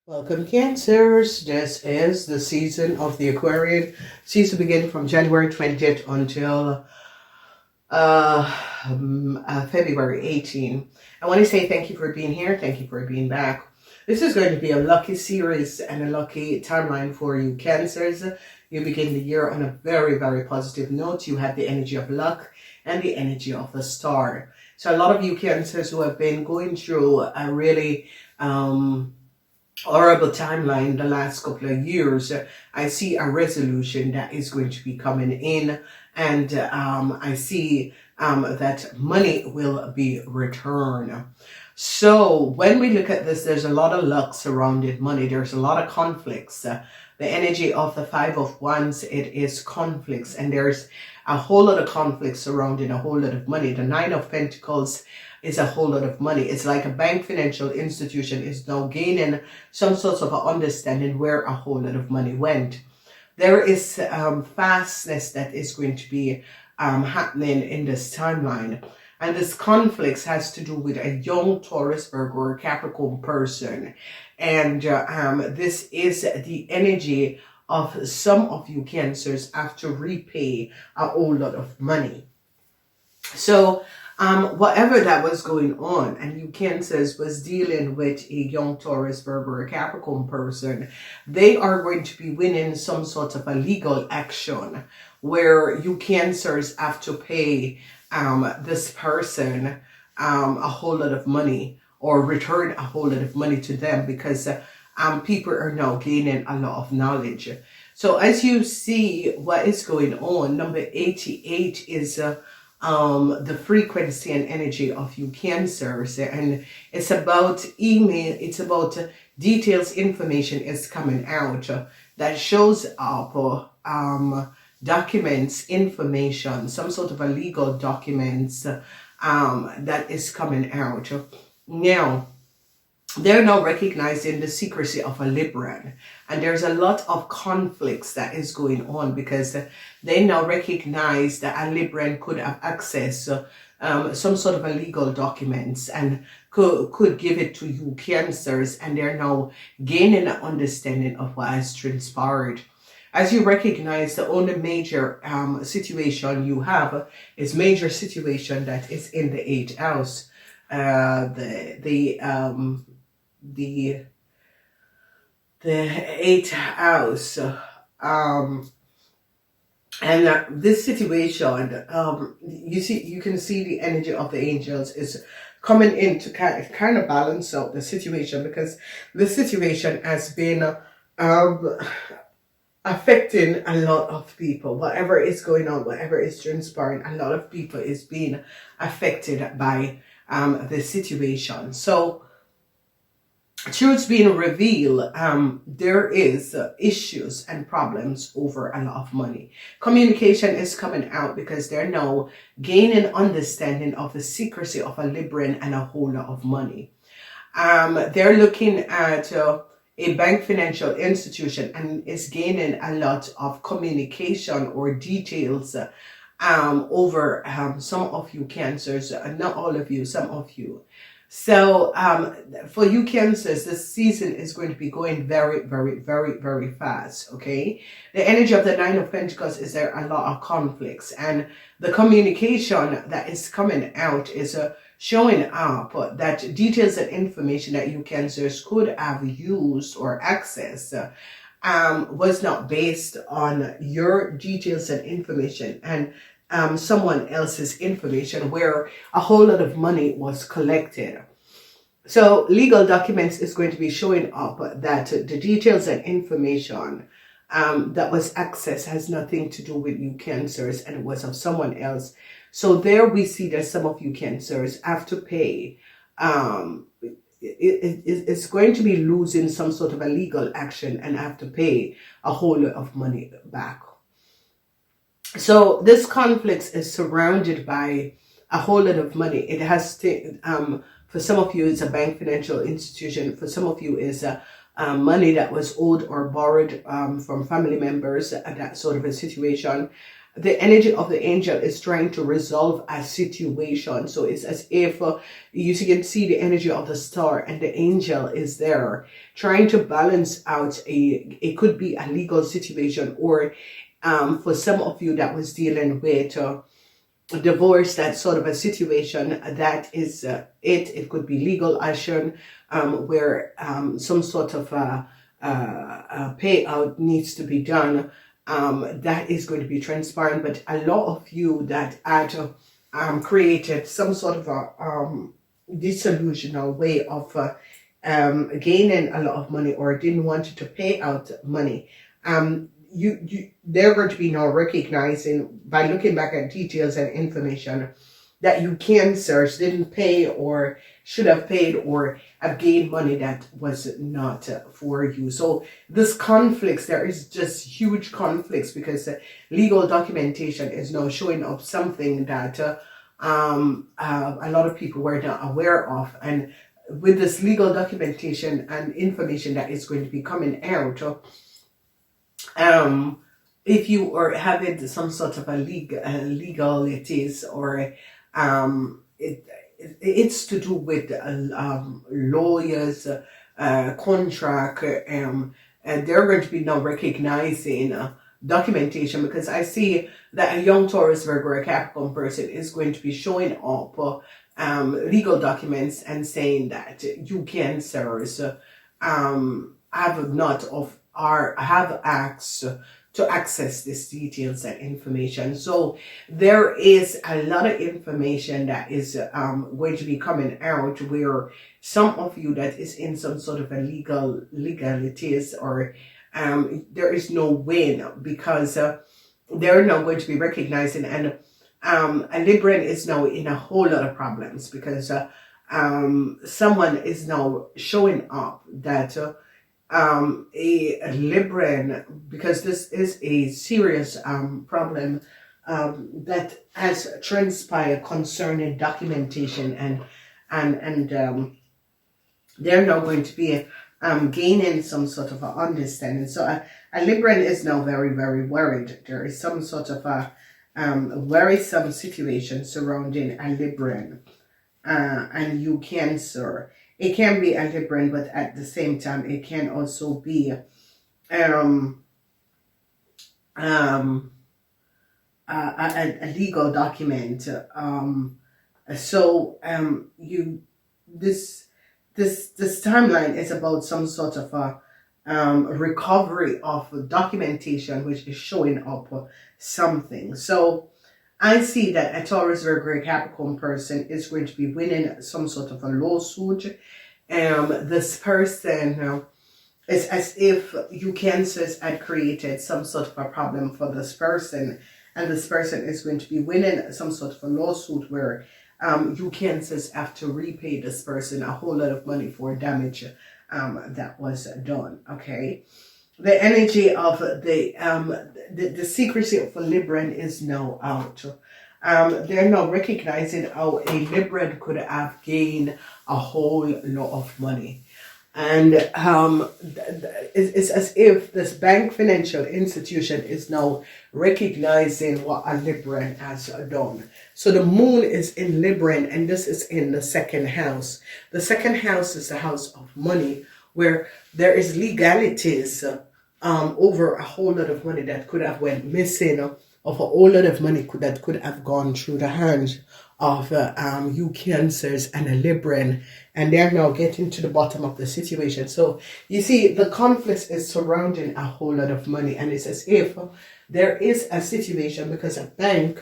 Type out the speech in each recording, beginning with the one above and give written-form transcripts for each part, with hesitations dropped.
Welcome, Cancers. This is the season of the Aquarian. Season begin from January 20th until February 18. I want to say thank you for being here. Thank you for being back. This is going to be a lucky series and a lucky timeline for you, Cancers. You begin the year on a very, very positive note. You have the energy of luck and the energy of the star. So a lot of you Cancers who have been going through a really horrible timeline the last couple of years, I see a resolution that is going to be coming in, and I see that money will be returned. So when we look at this, there's a lot of luck surrounded money. There's a lot of conflicts. The energy of the Five of Wands, it is conflicts, and there's a whole lot of conflicts surrounding a whole lot of money. The Nine of Pentacles is a whole lot of money. It's like a bank financial institution is now gaining some sorts of understanding where a whole lot of money went. There is fastness that is going to be happening in this timeline. And this conflict has to do with a young Taurus, Virgo, or Capricorn person. And this is the energy of some of you Cancers have to repay a whole lot of money. So whatever that was going on, and you Cancers was dealing with a young Taurus, Virgo, or Capricorn person, they are going to be winning some sort of a legal action where you Cancers have to pay this person a whole lot of money, or return a whole lot of money to them, because people are now gaining a lot of knowledge. So as you see what is going on, number 88 is the frequency and energy of you Cancers, and it's about email, it's about details, information is coming out that shows up, documents, information, some sort of a legal documents that is coming out. Now they're now recognizing the secrecy of a Libran, and there's a lot of conflicts that is going on because they now recognize that a Libran could have access some sort of a legal documents and could give it to you Cancers, and they're now gaining an understanding of what has transpired. As you recognize, the only major situation you have is major situation that is in the 8th house. The 8th house, and this situation, you can see the energy of the angels is coming in to kind of balance out the situation, because the situation has been affecting a lot of people. Whatever is going on, whatever is transpiring, a lot of people is being affected by the situation. So truths being revealed, there is issues and problems over a lot of money. Communication is coming out because they're now gaining understanding of the secrecy of a Libran and a whole lot of money. They're looking at a bank financial institution and is gaining a lot of communication or details over some of you Cancers, not all of you, some of you. So for you Cancers, this season is going to be going very, very, very, very fast, okay? The energy of the Nine of Pentacles is there a lot of conflicts, and the communication that is coming out is showing up that details and information that you Cancers could have used or accessed was not based on your details and information, and someone else's information, where a whole lot of money was collected. So legal documents is going to be showing up that the details and information that was accessed has nothing to do with you Cancers, and it was of someone else. So there we see that some of you Cancers have to pay. It's going to be losing some sort of a legal action and have to pay a whole lot of money back. So this conflict is surrounded by a whole lot of money. It has to, for some of you, it's a bank financial institution. For some of you, is money that was owed or borrowed from family members, that sort of a situation. the energy of the angel is trying to resolve a situation. So it's as if you can see the energy of the star, and the angel is there trying to balance out it could be a legal situation, or for some of you that was dealing with divorce, that sort of a situation, that is it could be legal action, where some sort of payout needs to be done. That is going to be transparent. But a lot of you that had created some sort of a disillusional way of gaining a lot of money, or didn't want you to pay out money, they're going to be now recognizing, by looking back at details and information, that you, Cancers, didn't pay, or should have paid, or have gained money that was not for you. So this conflicts, there is just huge conflicts, because legal documentation is now showing up something that a lot of people were not aware of. And with this legal documentation and information that is going to be coming out, if you are having some sort of a legalities, or it's to do with lawyers, contract, and they're going to be now recognizing documentation, because I see that a young Taurus, Virgo, or Capricorn person is going to be showing up legal documents and saying that you, Cancers, have not of or have asked to access these details and information. So there is a lot of information that is going to be coming out, where some of you that is in some sort of a legalities, or there is no win, because they're now going to be recognizing, and a Libran is now in a whole lot of problems, because someone is now showing up that a Libran, because this is a serious problem that has transpired concerning documentation, and they're now going to be gaining some sort of understanding. So a Libran is now very, very worried. There is some sort of a worrisome situation surrounding a Libran, and you, Cancer. It can be a Libran, but at the same time, it can also be a legal document. This timeline is about some sort of a recovery of documentation, which is showing up something. So I see that a Taurus, Virgo, Capricorn person is going to be winning some sort of a lawsuit. This person is as if you, Cancers, had created some sort of a problem for this person, and this person is going to be winning some sort of a lawsuit where you, Cancers, have to repay this person a whole lot of money for damage that was done. Okay. The energy of the secrecy of a Libran is now out. They're now recognizing how a Libran could have gained a whole lot of money. And it's as if this bank financial institution is now recognizing what a Libran has done. So the moon is in Libran, and this is in the second house. The second house is the house of money, where there is legalities over a whole lot of money that could have went missing, of a whole lot of money that could have gone through the hands of you, Cancers, and a Libran, and they're now getting to the bottom of the situation. So you see, the conflict is surrounding a whole lot of money, and it's as if there is a situation, because a bank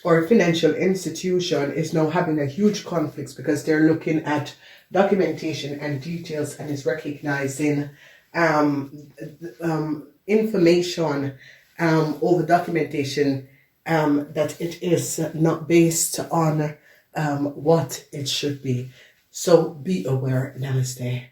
or a financial institution is now having a huge conflict, because they're looking at documentation and details, and is recognizing information over documentation that it is not based on what it should be. So be aware. Namaste.